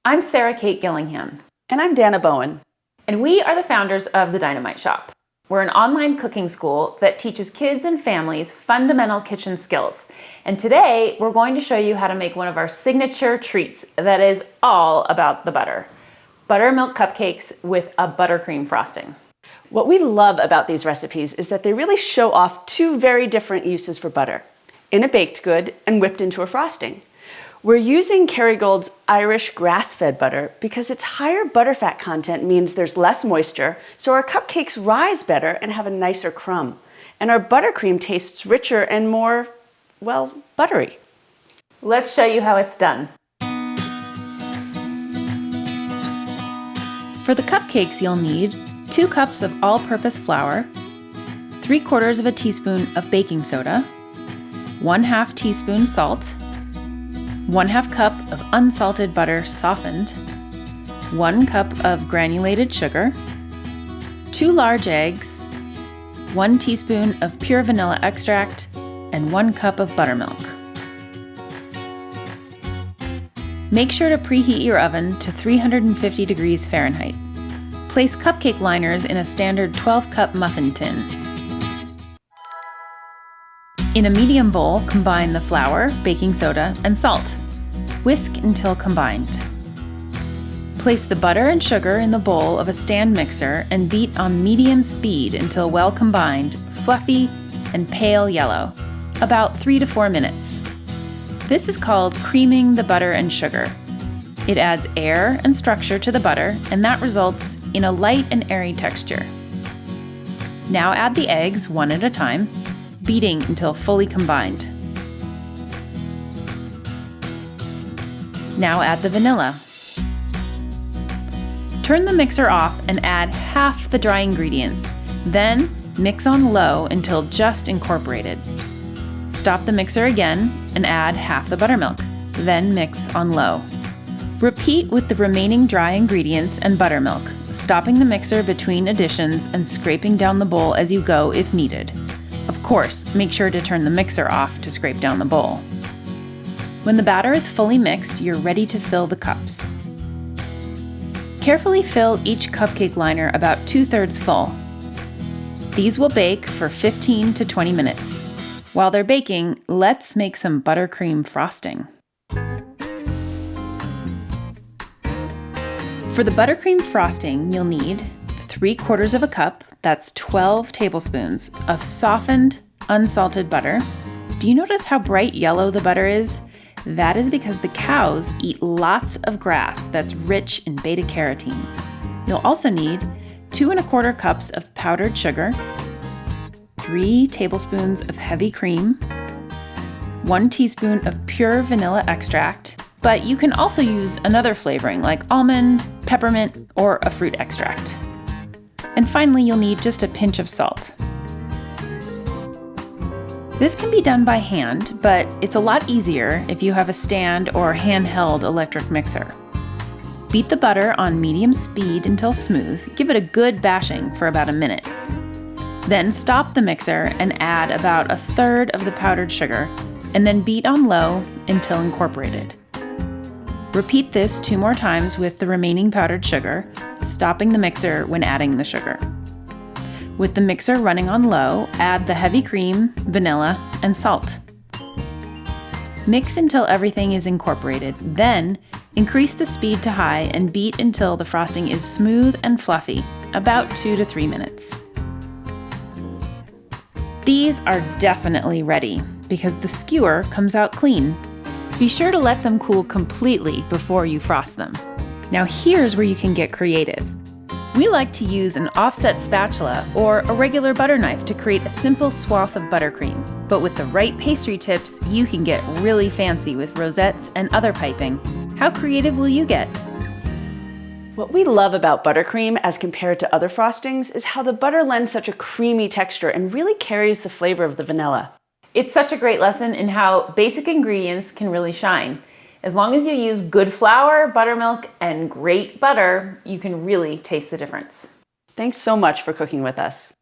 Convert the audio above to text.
I'm Sara Kate Gillingham. And I'm Dana Bowen. And we are the founders of the Dynamite Shop. We're an online cooking school that teaches kids and families fundamental kitchen skills. And today we're going to show you how to make one of our signature treats that is all about the butter. Buttermilk cupcakes with a buttercream frosting. What we love about these recipes is that they really show off two very different uses for butter, in a baked good and whipped into a frosting. We're using Kerrygold's Irish grass-fed butter because its higher butterfat content means there's less moisture, so our cupcakes rise better and have a nicer crumb. And our buttercream tastes richer and more, well, buttery. Let's show you how it's done. For the cupcakes, you'll need 2 cups of all-purpose flour, 3/4 of a teaspoon of baking soda, 1/2 teaspoon salt, 1/2 cup of unsalted butter softened, 1 cup of granulated sugar, 2 large eggs, 1 teaspoon of pure vanilla extract, and 1 cup of buttermilk. Make sure to preheat your oven to 350 degrees Fahrenheit. Place cupcake liners in a standard 12-cup muffin tin. In a medium bowl, combine the flour, baking soda, and salt. Whisk until combined. Place the butter and sugar in the bowl of a stand mixer and beat on medium speed until well combined, fluffy, and pale yellow, about 3 to 4 minutes. This is called creaming the butter and sugar. It adds air and structure to the butter, and that results in a light and airy texture. Now add the eggs one at a time, beating until fully combined. Now add the vanilla. Turn the mixer off and add half the dry ingredients. Then mix on low until just incorporated. Stop the mixer again and add half the buttermilk. Then mix on low. Repeat with the remaining dry ingredients and buttermilk, stopping the mixer between additions and scraping down the bowl as you go if needed. Of course, make sure to turn the mixer off to scrape down the bowl. When the batter is fully mixed, you're ready to fill the cups. Carefully fill each cupcake liner about 2/3 full. These will bake for 15 to 20 minutes. While they're baking, let's make some buttercream frosting. For the buttercream frosting, you'll need 3/4 of a cup, that's 12 tablespoons, of softened, unsalted butter. Do you notice how bright yellow the butter is? That is because the cows eat lots of grass that's rich in beta-carotene. You'll also need 2¼ cups of powdered sugar, 3 tablespoons of heavy cream, 1 teaspoon of pure vanilla extract, but you can also use another flavoring like almond, peppermint, or a fruit extract. And finally, you'll need just a pinch of salt. This can be done by hand, but it's a lot easier if you have a stand or handheld electric mixer. Beat the butter on medium speed until smooth. Give it a good bashing for about a minute. Then stop the mixer and add about 1/3 of the powdered sugar, and then beat on low until incorporated. Repeat this 2 more times with the remaining powdered sugar, stopping the mixer when adding the sugar. With the mixer running on low, add the heavy cream, vanilla, and salt. Mix until everything is incorporated, then increase the speed to high and beat until the frosting is smooth and fluffy, about 2 to 3 minutes. These are definitely ready because the skewer comes out clean. Be sure to let them cool completely before you frost them. Now here's where you can get creative. We like to use an offset spatula or a regular butter knife to create a simple swath of buttercream. But with the right pastry tips, you can get really fancy with rosettes and other piping. How creative will you get? What we love about buttercream as compared to other frostings is how the butter lends such a creamy texture and really carries the flavor of the vanilla. It's such a great lesson in how basic ingredients can really shine. As long as you use good flour, buttermilk, and great butter, you can really taste the difference. Thanks so much for cooking with us.